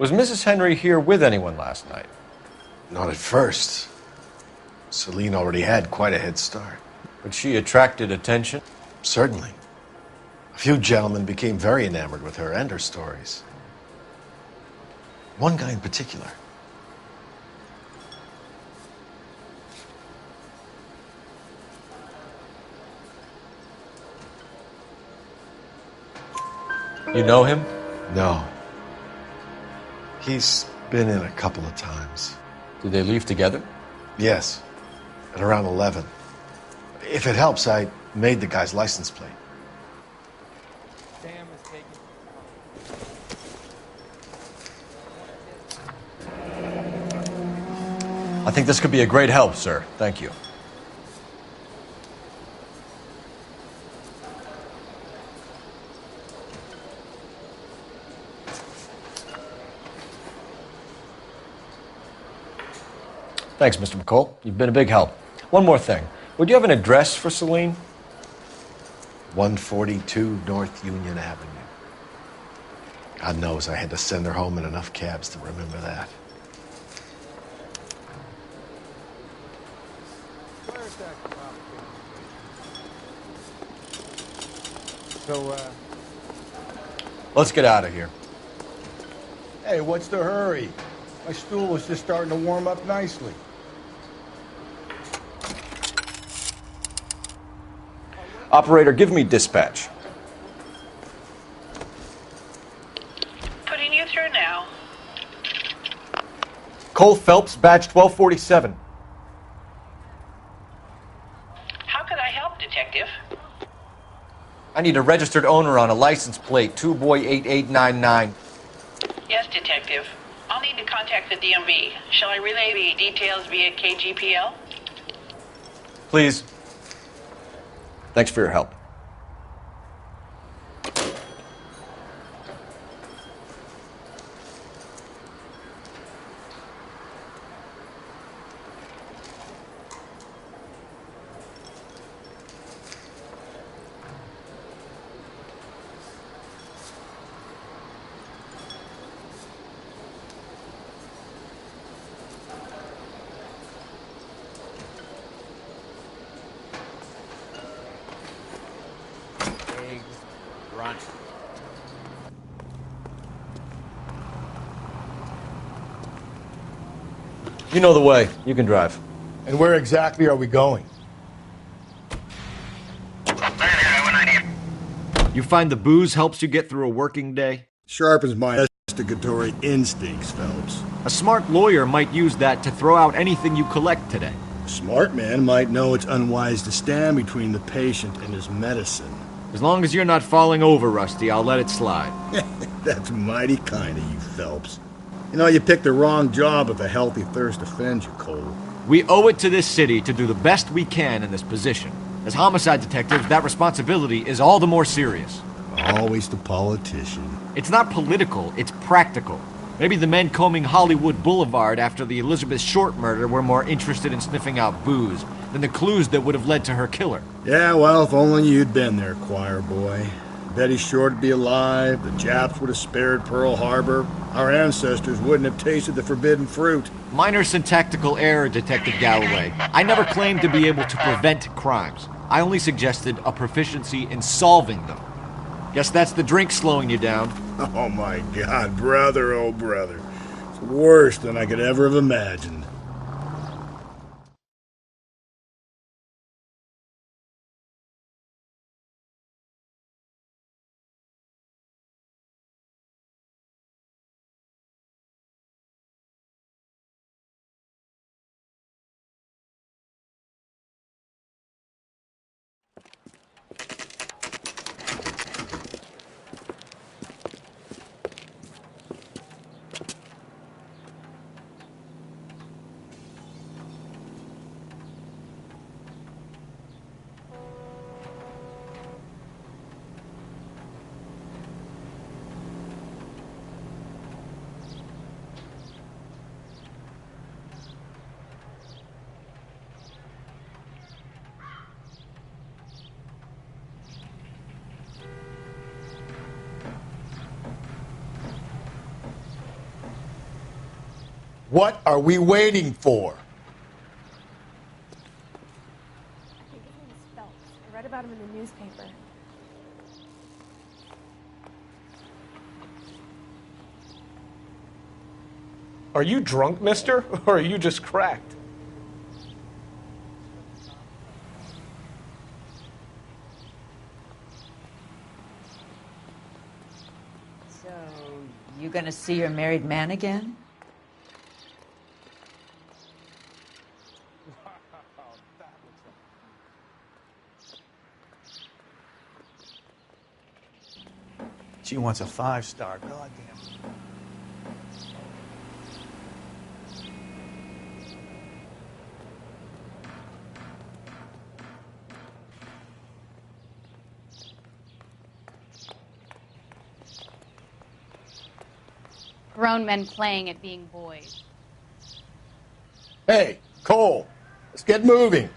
Was Mrs. Henry here with anyone last night? Not at first. Celine already had quite a head start. But she attracted attention? Certainly. A few gentlemen became very enamored with her and her stories. One guy in particular. You know him? No. He's been in a couple of times. Did they leave together? Yes. At around 11. If it helps, I made the guy's license plate. Sam is taking... I think this could be a great help, sir. Thank you. Thanks, Mr. McCall. You've been a big help. One more thing. Would you have an address for Celine? 142 North Union Avenue. God knows I had to send her home in enough cabs to remember that. Where's that cop? So, Let's get out of here. Hey, what's the hurry? My stool was just starting to warm up nicely. Operator, give me dispatch. Putting you through now. Cole Phelps, badge 1247. How could I help, Detective? I need a registered owner on a license plate, 2boy8899. Yes, Detective. I'll need to contact the DMV. Shall I relay the details via KGPL? Please. Thanks for your help. eggs, brunch. You know the way. You can drive. And where exactly are we going? You find the booze helps you get through a working day? Sharpens my investigatory instincts, Phelps. A smart lawyer might use that to throw out anything you collect today. A smart man might know it's unwise to stand between the patient and his medicine. As long as you're not falling over, Rusty, I'll let it slide. That's mighty kind of you, Phelps. You know, you picked the wrong job if a healthy thirst offends you, Cole. We owe it to this city to do the best we can in this position. As homicide detectives, that responsibility is all the more serious. Always the politician. It's not political, it's practical. Maybe the men combing Hollywood Boulevard after the Elizabeth Short murder were more interested in sniffing out booze than the clues that would have led to her killer. Yeah, well, if only you'd been there, choir boy. Betty Short would be alive, the Japs would have spared Pearl Harbor, our ancestors wouldn't have tasted the forbidden fruit. Minor syntactical error, Detective Galloway. I never claimed to be able to prevent crimes. I only suggested a proficiency in solving them. Guess that's the drink slowing you down. Oh my God, brother, oh brother. It's worse than I could ever have imagined. What are we waiting for? His name is Phelps. I read about him in the newspaper. Are you drunk, mister? Or are you just cracked? So, you gonna see your married man again? She wants a 5-star. Goddamn. Grown men playing at being boys. Hey, Cole, let's get moving.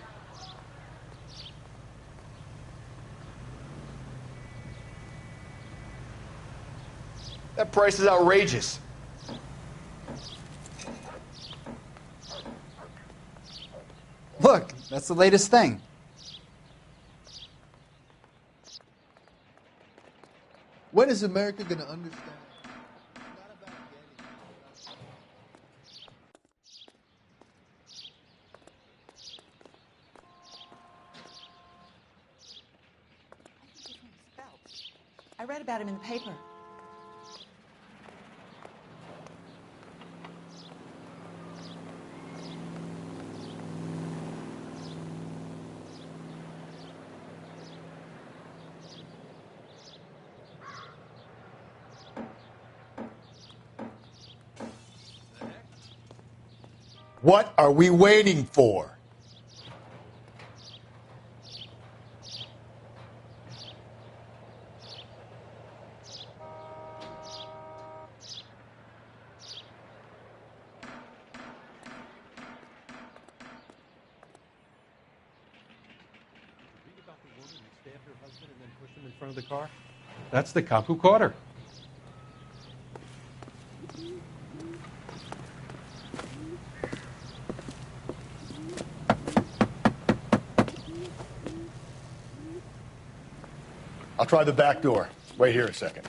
That price is outrageous. Look, that's the latest thing. When is America going to understand? I read about him in the paper. What are we waiting for? In front of the car? That's the cop who caught her. I'll try the back door. Wait here a second.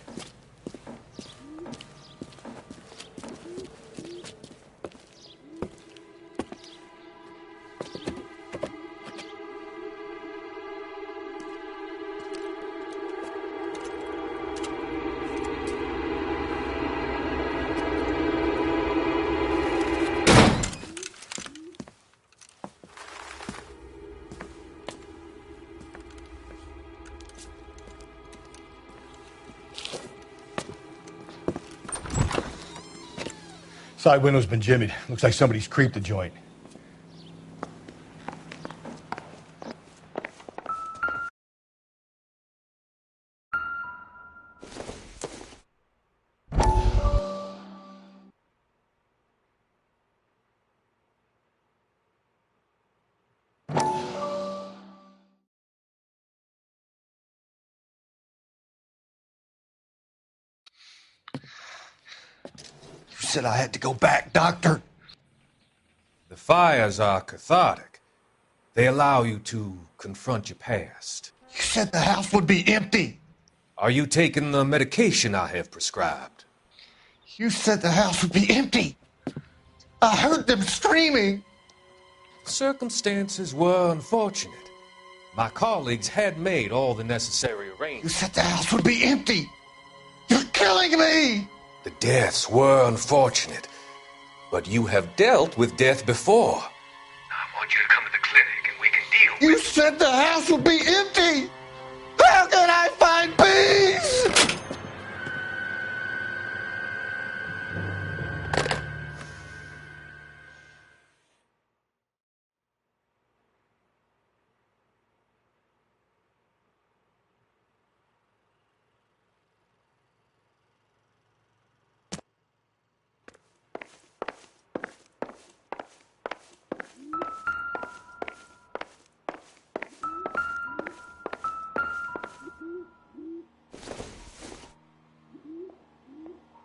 Side window's been jimmied. Looks like somebody's creeped the joint. You said I had to go back, Doctor. The fires are cathartic. They allow you to confront your past. You said the house would be empty. Are you taking the medication I have prescribed? You said the house would be empty. I heard them screaming. Circumstances were unfortunate. My colleagues had made all the necessary arrangements. You said the house would be empty. You're killing me. The deaths were unfortunate, but you have dealt with death before. I want you to come to the clinic and we can deal with it. You said the house would be empty. How can I find peace?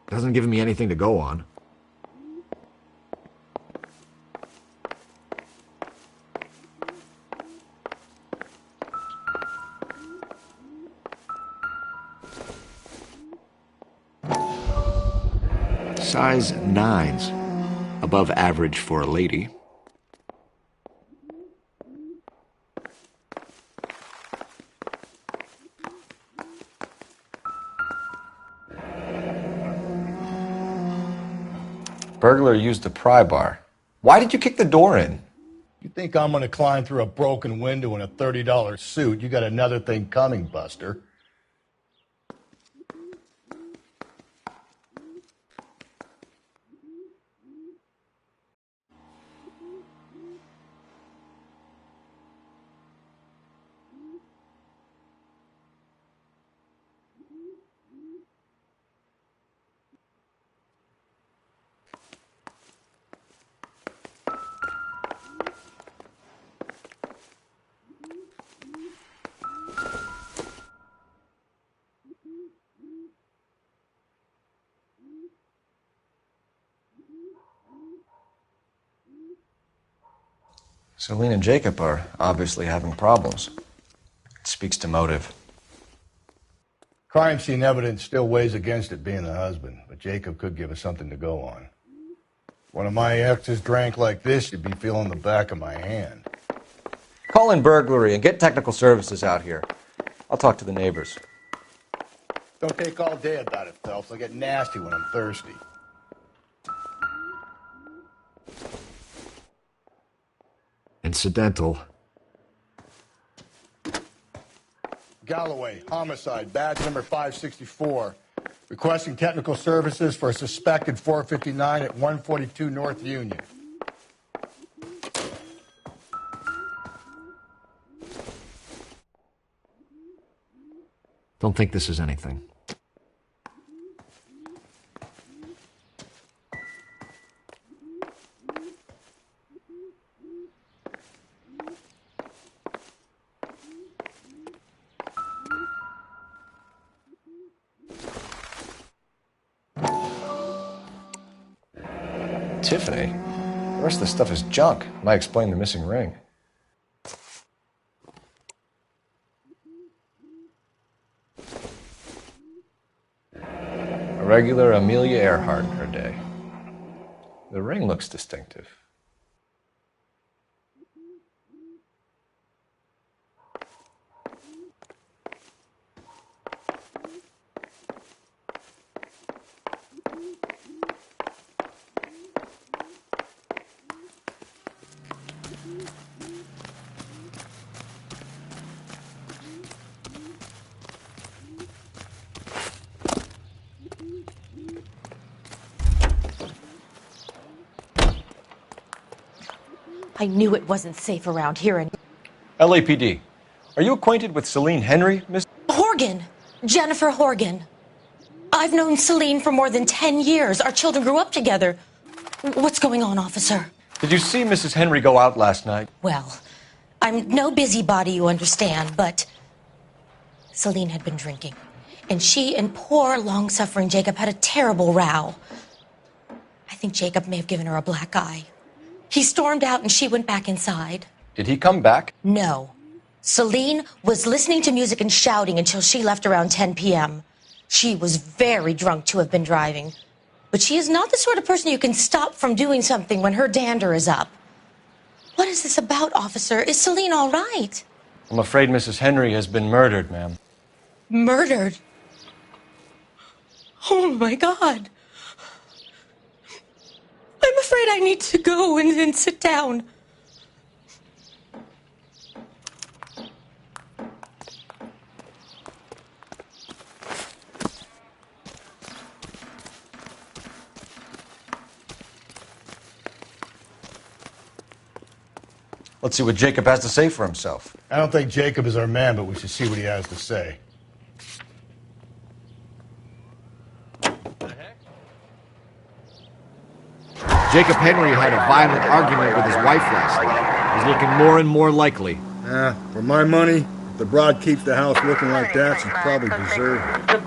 Doesn't give me anything to go on. Size 9s. Above average for a lady. Burglar used the pry bar. Why did you kick the door in? You think I'm gonna climb through a broken window in a $30 suit? You got another thing coming, Buster. Celine and Jacob are obviously having problems. It speaks to motive. Crime scene evidence still weighs against it being the husband, but Jacob could give us something to go on. If one of my exes drank like this, you'd be feeling the back of my hand. Call in burglary and get technical services out here. I'll talk to the neighbors. Don't take all day about it, Phelps. I get nasty when I'm thirsty. Incidental. Galloway, homicide, badge number 564. Requesting technical services for a suspected 459 at 142 North Union. Don't think this is anything. Tiffany? The rest of the stuff is junk. Might explain the missing ring. A regular Amelia Earhart in her day. The ring looks distinctive. I knew it wasn't safe around here. And LAPD. Are you acquainted with Celine Henry, Miss? Horgan. Jennifer Horgan. I've known Celine for more than 10 years. Our children grew up together. What's going on, officer? Did you see Mrs. Henry go out last night? Well, I'm no busybody, you understand, but Celine had been drinking. And she and poor, long-suffering Jacob had a terrible row. I think Jacob may have given her a black eye. He stormed out and she went back inside. Did he come back? No. Celine was listening to music and shouting until she left around 10 p.m. She was very drunk to have been driving. But she is not the sort of person you can stop from doing something when her dander is up. What is this about, officer? Is Celine all right? I'm afraid Mrs. Henry has been murdered, ma'am. Murdered? Oh, my God. I'm afraid I need to go and sit down. Let's see what Jacob has to say for himself. I don't think Jacob is our man, but we should see what he has to say. Jacob Henry had a violent argument with his wife last night. He's looking more and more likely. For my money, if the broad keeps the house looking like that, she's probably deserved it.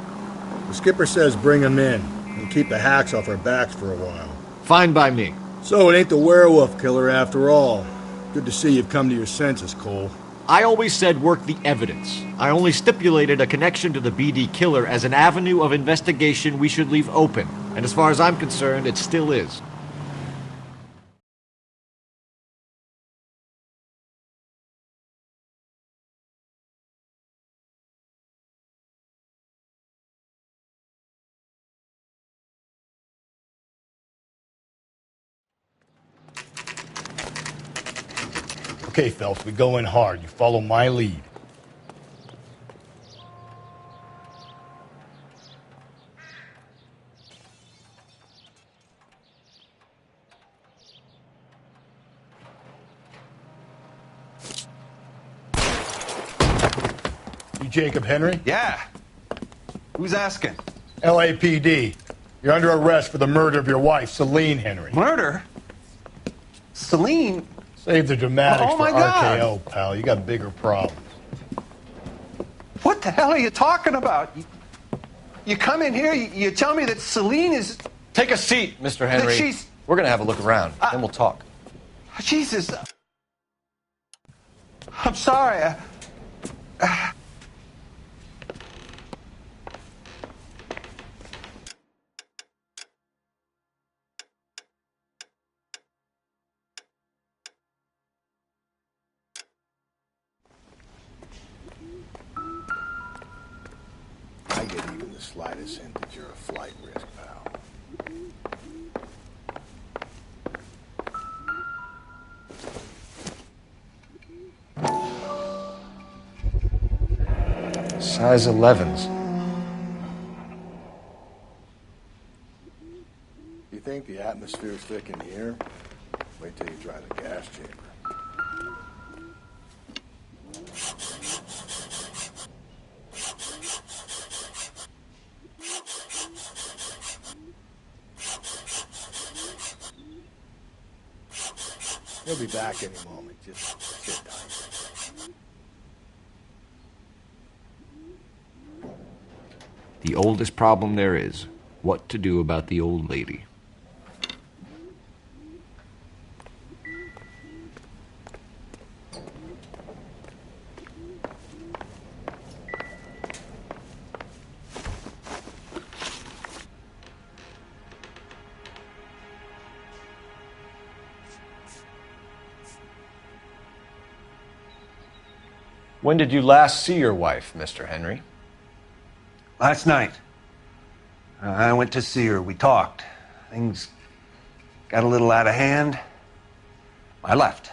The skipper says bring him in and keep the hacks off our backs for a while. Fine by me. So it ain't the werewolf killer after all. Good to see you've come to your senses, Cole. I always said work the evidence. I only stipulated a connection to the BD killer as an avenue of investigation we should leave open. And as far as I'm concerned, it still is. Okay, Phelps, we go in hard. You follow my lead. You Jacob Henry? Yeah. Who's asking? LAPD. You're under arrest for the murder of your wife, Celine Henry. Murder? Celine? Save the dramatics Oh, my for God. RKO, pal. You got bigger problems. What the hell are you talking about? You come in here, you tell me that Celine is... Take a seat, Mr. Henry. That she's... We're going to have a look around, then we'll talk. Jesus. I'm sorry. I get even the slightest hint that you're a flight risk, pal. Size 11s. You think the atmosphere's thick in the air? Wait till you try the gas chamber. He'll be back any moment. Just sit tight. The oldest problem there is, what to do about the old lady. When did you last see your wife, Mr. Henry? Last night. I went to see her. We talked. Things got a little out of hand. I left.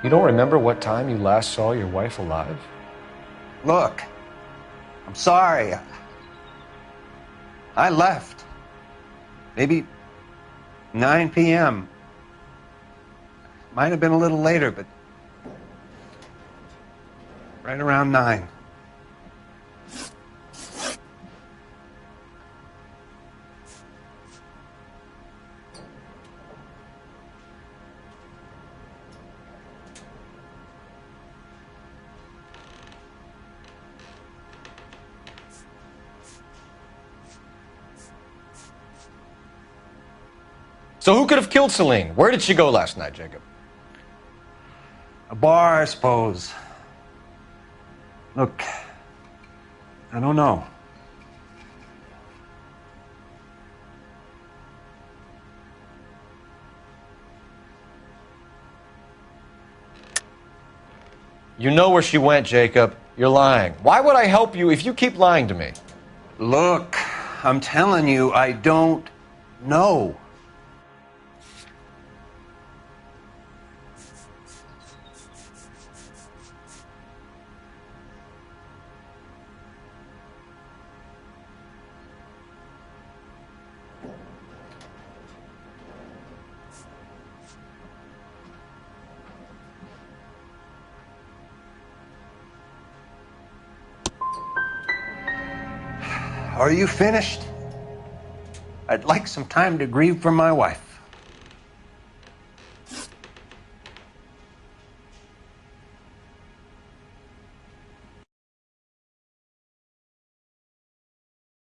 You don't remember what time you last saw your wife alive? Look, I'm sorry. I left. Maybe 9 p.m. Might have been a little later, but right around 9. So who could have killed Celine? Where did she go last night, Jacob? A bar, I suppose. Look, I don't know. You know where she went, Jacob. You're lying. Why would I help you if you keep lying to me? Look, I'm telling you, I don't know. Are you finished? I'd like some time to grieve for my wife.